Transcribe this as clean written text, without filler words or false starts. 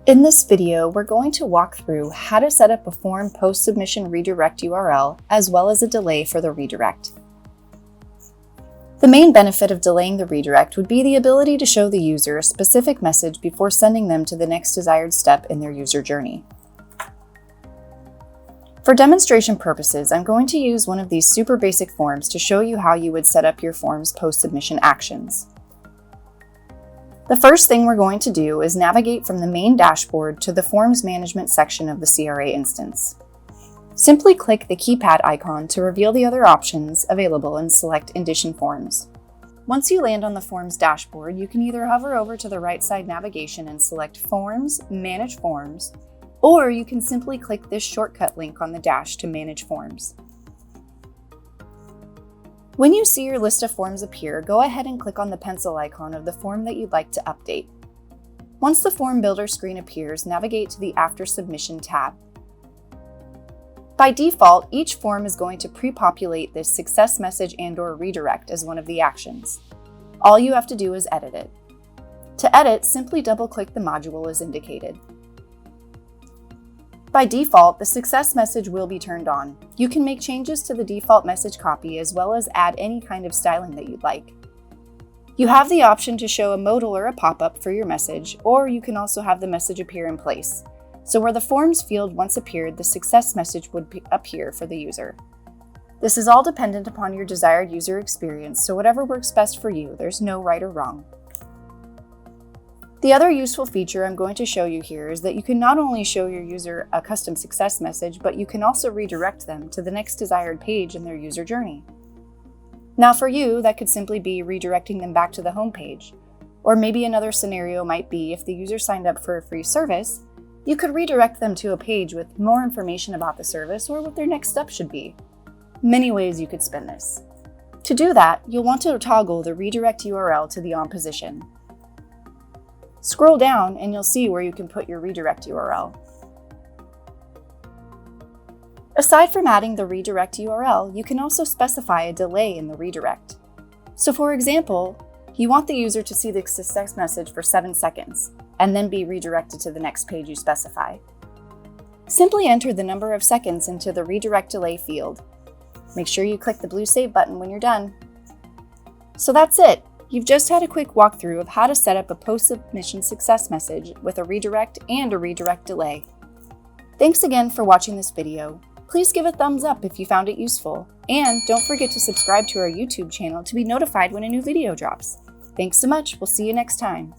In this video, we're going to walk through how to set up a form post-submission redirect URL, as well as a delay for the redirect. The main benefit of delaying the redirect would be the ability to show the user a specific message before sending them to the next desired step in their user journey. For demonstration purposes, I'm going to use one of these super basic forms to show you how you would set up your form's post-submission actions. The first thing we're going to do is navigate from the main dashboard to the Forms Management section of the CRA instance. Simply click the keypad icon to reveal the other options available and select Indition Forms. Once you land on the Forms dashboard, you can either hover over to the right side navigation and select Forms, Manage Forms, or you can simply click this shortcut link on the dash to manage forms. When you see your list of forms appear, go ahead and click on the pencil icon of the form that you'd like to update. Once the Form Builder screen appears, navigate to the After Submission tab. By default, each form is going to pre-populate this success message and/or redirect as one of the actions. All you have to do is edit it. To edit, simply double-click the module as indicated. By default, the success message will be turned on. You can make changes to the default message copy as well as add any kind of styling that you'd like. You have the option to show a modal or a pop-up for your message, or you can also have the message appear in place. So where the Forms field once appeared, the success message would appear for the user. This is all dependent upon your desired user experience, so whatever works best for you, there's no right or wrong. The other useful feature I'm going to show you here is that you can not only show your user a custom success message, but you can also redirect them to the next desired page in their user journey. Now for you, that could simply be redirecting them back to the home page. Or maybe another scenario might be if the user signed up for a free service, you could redirect them to a page with more information about the service or what their next step should be. Many ways you could spin this. To do that, you'll want to toggle the redirect URL to the on position. Scroll down and you'll see where you can put your redirect URL. Aside from adding the redirect URL, you can also specify a delay in the redirect. So for example, you want the user to see the success message for 7 seconds and then be redirected to the next page you specify. Simply enter the number of seconds into the redirect delay field. Make sure you click the blue save button when you're done. So that's it. You've just had a quick walkthrough of how to set up a post-submission success message with a redirect and a redirect delay. Thanks again for watching this video. Please give a thumbs up if you found it useful, and don't forget to subscribe to our YouTube channel to be notified when a new video drops. Thanks so much. We'll see you next time.